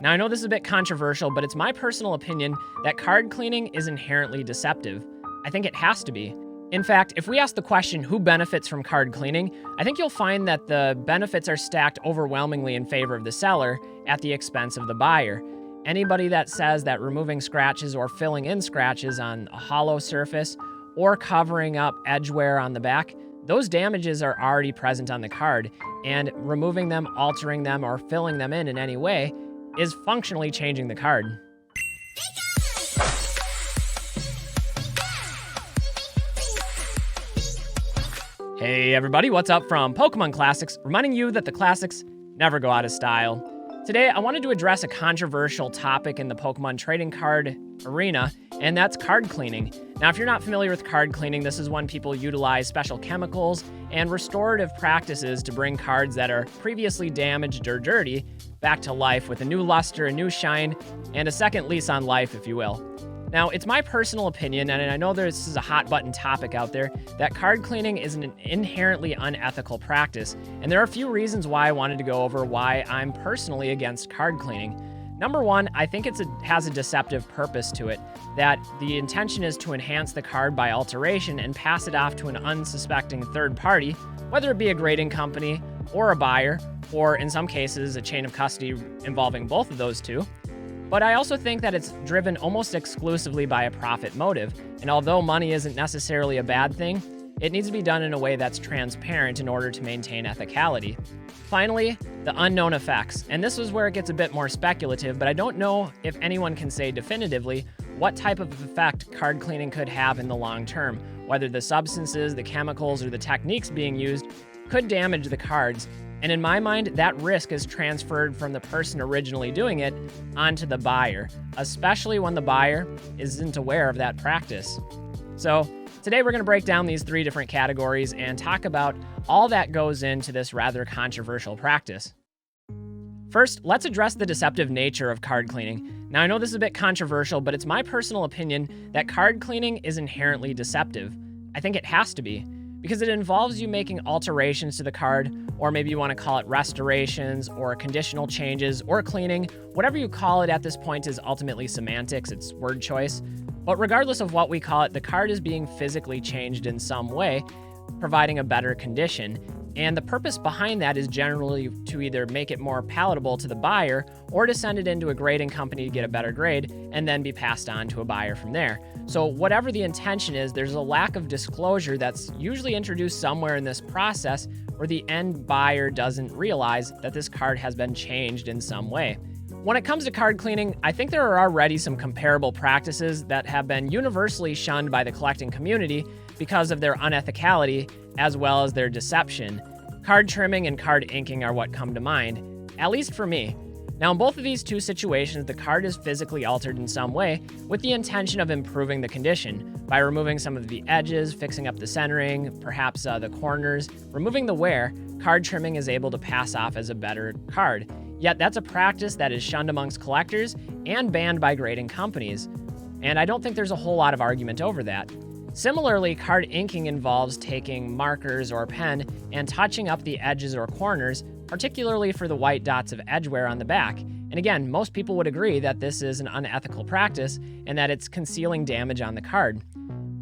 Now, I know this is a bit controversial, but it's my personal opinion that card cleaning is inherently deceptive. I think it has to be. In fact, if we ask the question, who benefits from card cleaning, I think you'll find that the benefits are stacked overwhelmingly in favor of the seller at the expense of the buyer. Anybody that says that removing scratches or filling in scratches on a hollow surface or covering up edge wear on the back, those damages are already present on the card, and removing them, altering them, or filling them in any way is functionally changing the card. Hey everybody, what's up from Pokemon Classics, reminding you that the classics never go out of style. Today, I wanted to address a controversial topic in the Pokemon trading card arena, and that's card cleaning. Now, if you're not familiar with card cleaning, this is when people utilize special chemicals and restorative practices to bring cards that are previously damaged or dirty back to life with a new luster, a new shine, and a second lease on life, if you will. Now, it's my personal opinion, and I know this is a hot button topic out there, that card cleaning is an inherently unethical practice, and there are a few reasons why I wanted to go over why I'm personally against card cleaning. Number one, I think it has a deceptive purpose to it, that the intention is to enhance the card by alteration and pass it off to an unsuspecting third party, whether it be a grading company or a buyer, or in some cases, a chain of custody involving both of those two. But I also think that it's driven almost exclusively by a profit motive, and although money isn't necessarily a bad thing, it needs to be done in a way that's transparent in order to maintain ethicality. Finally, the unknown effects, and this is where it gets a bit more speculative, but I don't know if anyone can say definitively what type of effect card cleaning could have in the long term, whether the substances, the chemicals, or the techniques being used could damage the cards. And in my mind, that risk is transferred from the person originally doing it onto the buyer, especially when the buyer isn't aware of that practice. So today we're going to break down these three different categories and talk about all that goes into this rather controversial practice. First, let's address the deceptive nature of card cleaning. Now, I know this is a bit controversial, but it's my personal opinion that card cleaning is inherently deceptive. I think it has to be, because it involves you making alterations to the card, or maybe you want to call it restorations or conditional changes or cleaning. Whatever you call it at this point is ultimately semantics, it's word choice. But regardless of what we call it, the card is being physically changed in some way, providing a better condition. And the purpose behind that is generally to either make it more palatable to the buyer or to send it into a grading company to get a better grade and then be passed on to a buyer from there. So whatever the intention is, there's a lack of disclosure that's usually introduced somewhere in this process where the end buyer doesn't realize that this card has been changed in some way. When it comes to card cleaning, I think there are already some comparable practices that have been universally shunned by the collecting community because of their unethicality as well as their deception. Card trimming and card inking are what come to mind, at least for me. Now, in both of these two situations, the card is physically altered in some way with the intention of improving the condition by removing some of the edges, fixing up the centering, perhaps the corners, removing the wear. Card trimming is able to pass off as a better card. Yet that's a practice that is shunned amongst collectors and banned by grading companies. And I don't think there's a whole lot of argument over that. Similarly, card inking involves taking markers or pen and touching up the edges or corners, particularly for the white dots of edge wear on the back. And again, most people would agree that this is an unethical practice and that it's concealing damage on the card.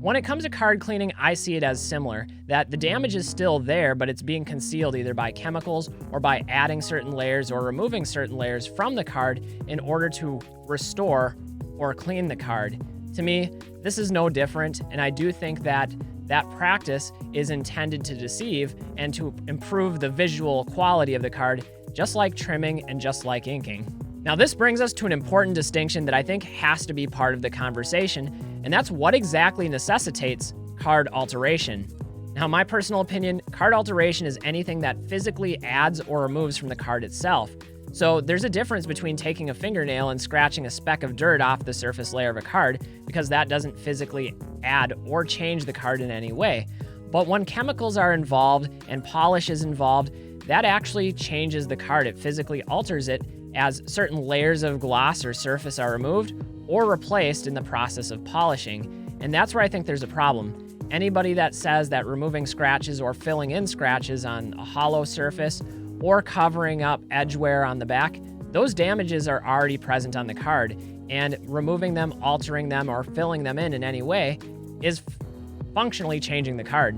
When it comes to card cleaning, I see it as similar, that the damage is still there, but it's being concealed either by chemicals or by adding certain layers or removing certain layers from the card in order to restore or clean the card. To me, this is no different, and I do think that that practice is intended to deceive and to improve the visual quality of the card, just like trimming and just like inking. Now, this brings us to an important distinction that I think has to be part of the conversation, and that's what exactly necessitates card alteration. Now, in my personal opinion, card alteration is anything that physically adds or removes from the card itself. So there's a difference between taking a fingernail and scratching a speck of dirt off the surface layer of a card, because that doesn't physically add or change the card in any way. But when chemicals are involved and polish is involved, that actually changes the card. It physically alters it as certain layers of gloss or surface are removed or replaced in the process of polishing. And that's where I think there's a problem. Anybody that says that removing scratches or filling in scratches on a hollow surface or covering up edge wear on the back, those damages are already present on the card, and removing them, altering them, or filling them in any way is functionally changing the card.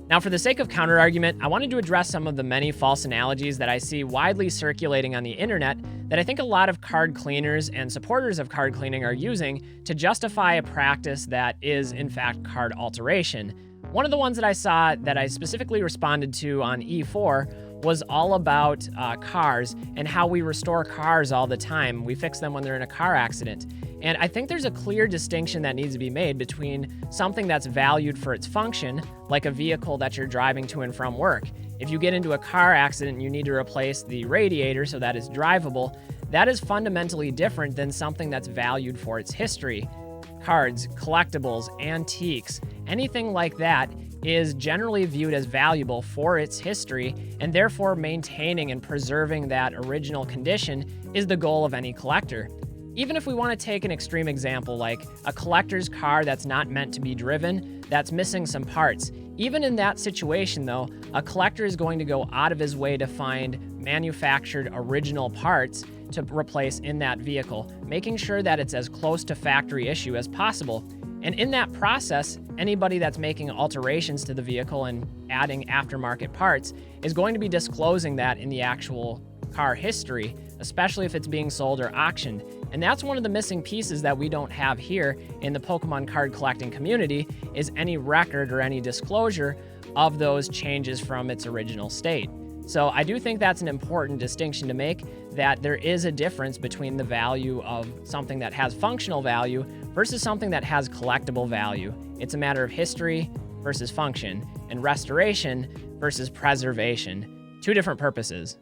Now, for the sake of counterargument, I wanted to address some of the many false analogies that I see widely circulating on the internet that I think a lot of card cleaners and supporters of card cleaning are using to justify a practice that is, in fact, card alteration. One of the ones that I saw that I specifically responded to on E4 was all about cars and how we restore cars all the time. We fix them when they're in a car accident. And I think there's a clear distinction that needs to be made between something that's valued for its function, like a vehicle that you're driving to and from work. If you get into a car accident and you need to replace the radiator so that it's drivable, that is fundamentally different than something that's valued for its history. Cards, collectibles, antiques, anything like that is generally viewed as valuable for its history, and therefore maintaining and preserving that original condition is the goal of any collector. Even if we want to take an extreme example like a collector's car that's not meant to be driven, that's missing some parts. Even in that situation though, a collector is going to go out of his way to find manufactured original parts to replace in that vehicle, making sure that it's as close to factory issue as possible. And in that process, anybody that's making alterations to the vehicle and adding aftermarket parts is going to be disclosing that in the actual car history, especially if it's being sold or auctioned. And that's one of the missing pieces that we don't have here in the Pokemon card collecting community, is any record or any disclosure of those changes from its original state. So I do think that's an important distinction to make, that there is a difference between the value of something that has functional value versus something that has collectible value. It's a matter of history versus function, and restoration versus preservation. Two different purposes.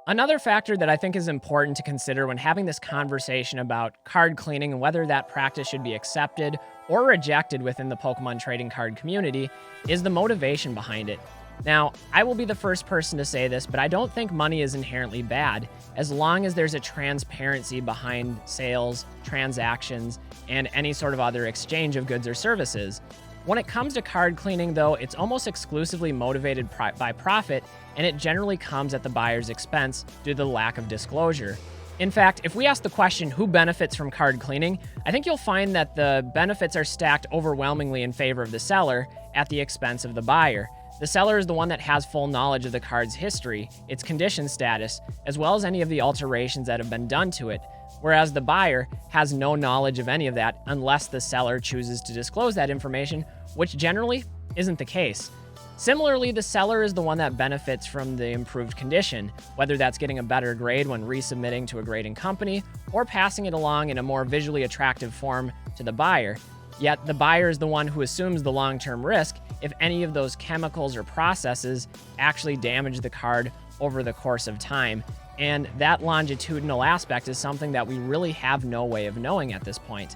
Another factor that I think is important to consider when having this conversation about card cleaning and whether that practice should be accepted or rejected within the Pokemon trading card community is the motivation behind it. Now, I will be the first person to say this, but I don't think money is inherently bad as long as there's a transparency behind sales, transactions, and any sort of other exchange of goods or services. When it comes to card cleaning, though, it's almost exclusively motivated by profit, and it generally comes at the buyer's expense due to the lack of disclosure. In fact, if we ask the question, who benefits from card cleaning, I think you'll find that the benefits are stacked overwhelmingly in favor of the seller at the expense of the buyer. The seller is the one that has full knowledge of the card's history, its condition status, as well as any of the alterations that have been done to it, whereas the buyer has no knowledge of any of that unless the seller chooses to disclose that information, which generally isn't the case. Similarly, the seller is the one that benefits from the improved condition, whether that's getting a better grade when resubmitting to a grading company or passing it along in a more visually attractive form to the buyer. Yet the buyer is the one who assumes the long-term risk if any of those chemicals or processes actually damage the card over the course of time. And that longitudinal aspect is something that we really have no way of knowing at this point.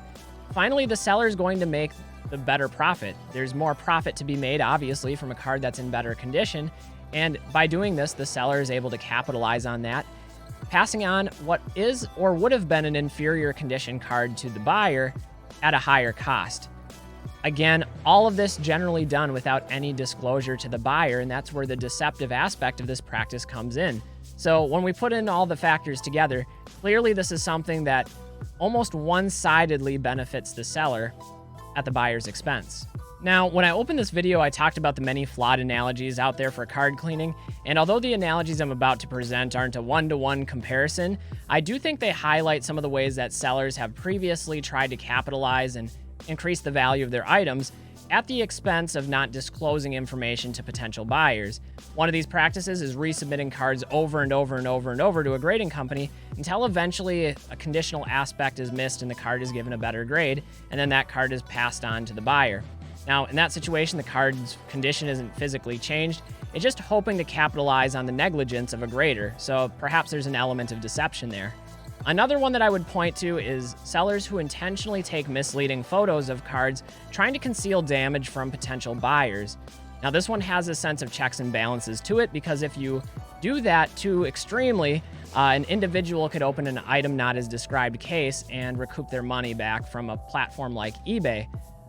Finally, the seller is going to make the better profit. There's more profit to be made, obviously, from a card that's in better condition. And by doing this, the seller is able to capitalize on that, passing on what is or would have been an inferior condition card to the buyer at a higher cost. Again, all of this generally done without any disclosure to the buyer, and that's where the deceptive aspect of this practice comes in. So when we put in all the factors together, clearly this is something that almost one-sidedly benefits the seller at the buyer's expense. Now, when I opened this video, I talked about the many flawed analogies out there for card cleaning, and although the analogies I'm about to present aren't a one-to-one comparison, I do think they highlight some of the ways that sellers have previously tried to capitalize and increase the value of their items at the expense of not disclosing information to potential buyers. One of these practices is resubmitting cards over and over and over and over to a grading company until eventually a conditional aspect is missed and the card is given a better grade, and then that card is passed on to the buyer. Now, in that situation, the card's condition isn't physically changed. It's just hoping to capitalize on the negligence of a grader, so perhaps there's an element of deception there. Another one that I would point to is sellers who intentionally take misleading photos of cards trying to conceal damage from potential buyers. Now, this one has a sense of checks and balances to it, because if you do that too extremely, an individual could open an item not as described case and recoup their money back from a platform like eBay.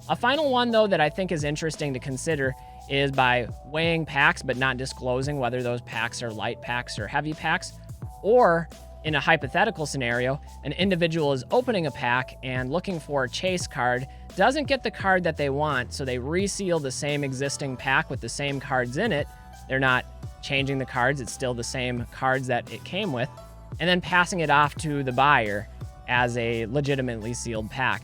A final one, though, that I think is interesting to consider is by weighing packs but not disclosing whether those packs are light packs or heavy packs, Or in a hypothetical scenario, an individual is opening a pack and looking for a chase card, doesn't get the card that they want, so they reseal the same existing pack with the same cards in it. They're not changing the cards, it's still the same cards that it came with, and then passing it off to the buyer as a legitimately sealed pack.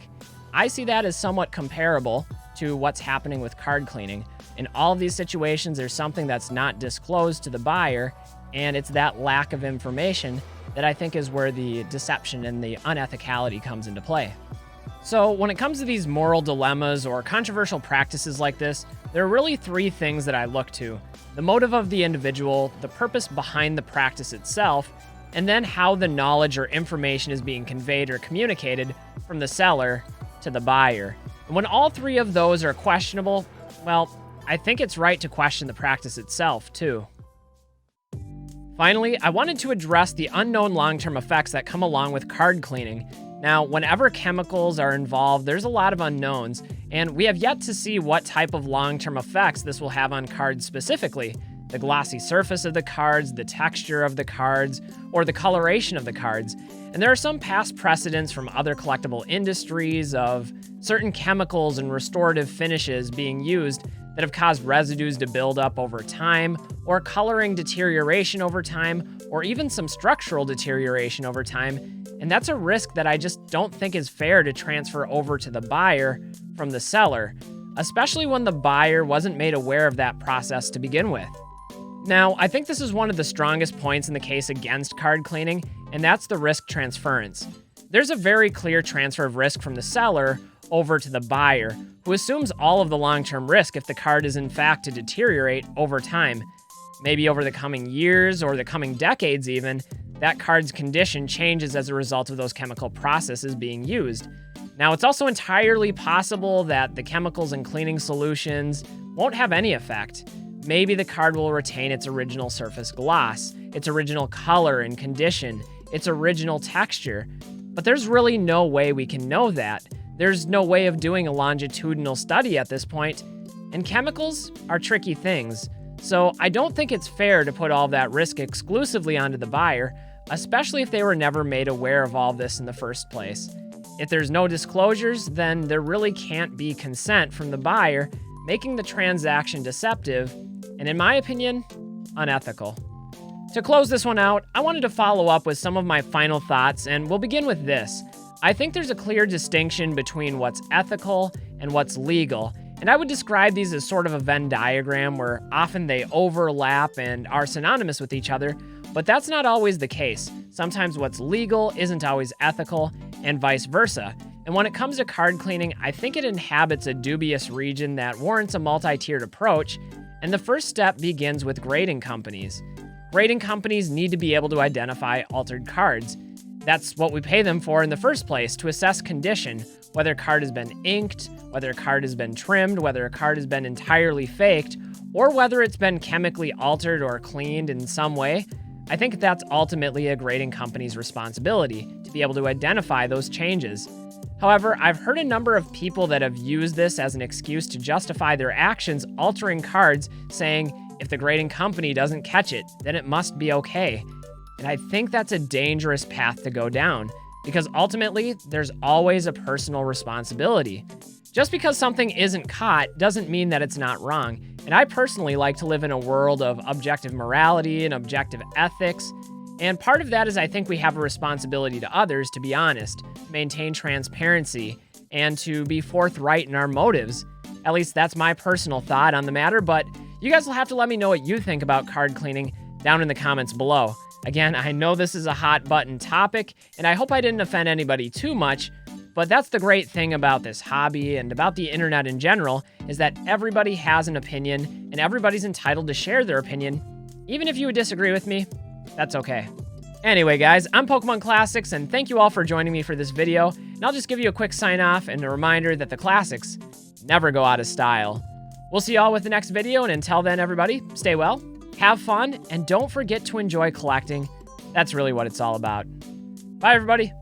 I see that as somewhat comparable to what's happening with card cleaning. In all of these situations, there's something that's not disclosed to the buyer, and it's that lack of information that I think is where the deception and the unethicality comes into play. So when it comes to these moral dilemmas or controversial practices like this, there are really three things that I look to: the motive of the individual, the purpose behind the practice itself, and then how the knowledge or information is being conveyed or communicated from the seller to the buyer. And when all three of those are questionable, well, I think it's right to question the practice itself too. Finally, I wanted to address the unknown long-term effects that come along with card cleaning. Now, whenever chemicals are involved, there's a lot of unknowns, and we have yet to see what type of long-term effects this will have on cards specifically. The glossy surface of the cards, the texture of the cards, or the coloration of the cards. And there are some past precedents from other collectible industries of certain chemicals and restorative finishes being used that have caused residues to build up over time, or coloring deterioration over time, or even some structural deterioration over time. And that's a risk that I just don't think is fair to transfer over to the buyer from the seller, especially when the buyer wasn't made aware of that process to begin with. Now, I think this is one of the strongest points in the case against card cleaning, and that's the risk transference. There's a very clear transfer of risk from the seller over to the buyer, who assumes all of the long-term risk if the card is in fact to deteriorate over time. Maybe over the coming years or the coming decades even, that card's condition changes as a result of those chemical processes being used. Now, it's also entirely possible that the chemicals and cleaning solutions won't have any effect. Maybe the card will retain its original surface gloss, its original color and condition, its original texture, but there's really no way we can know that. There's no way of doing a longitudinal study at this point, and chemicals are tricky things. So I don't think it's fair to put all that risk exclusively onto the buyer, especially if they were never made aware of all this in the first place. If there's no disclosures, then there really can't be consent from the buyer, making the transaction deceptive, and in my opinion, unethical. To close this one out, I wanted to follow up with some of my final thoughts, and we'll begin with this. I think there's a clear distinction between what's ethical and what's legal, and I would describe these as sort of a Venn diagram where often they overlap and are synonymous with each other, but that's not always the case. Sometimes what's legal isn't always ethical, and vice versa. And when it comes to card cleaning, I think it inhabits a dubious region that warrants a multi-tiered approach, and the first step begins with grading companies. Grading companies need to be able to identify altered cards. That's what we pay them for in the first place, to assess condition, whether a card has been inked, whether a card has been trimmed, whether a card has been entirely faked, or whether it's been chemically altered or cleaned in some way. I think that's ultimately a grading company's responsibility, to be able to identify those changes. However, I've heard a number of people that have used this as an excuse to justify their actions altering cards, saying, if the grading company doesn't catch it, then it must be okay. And I think that's a dangerous path to go down, because ultimately, there's always a personal responsibility. Just because something isn't caught doesn't mean that it's not wrong. And I personally like to live in a world of objective morality and objective ethics. And part of that is I think we have a responsibility to others, to be honest, to maintain transparency, and to be forthright in our motives. At least that's my personal thought on the matter, but you guys will have to let me know what you think about card cleaning down in the comments below. Again, I know this is a hot button topic, and I hope I didn't offend anybody too much, but that's the great thing about this hobby and about the internet in general, is that everybody has an opinion, and everybody's entitled to share their opinion. Even if you would disagree with me, that's okay. Anyway, guys, I'm Pokemon Classics, and thank you all for joining me for this video, and I'll just give you a quick sign off and a reminder that the classics never go out of style. We'll see y'all with the next video, and until then, everybody, stay well, have fun, and don't forget to enjoy collecting. That's really what it's all about. Bye, everybody.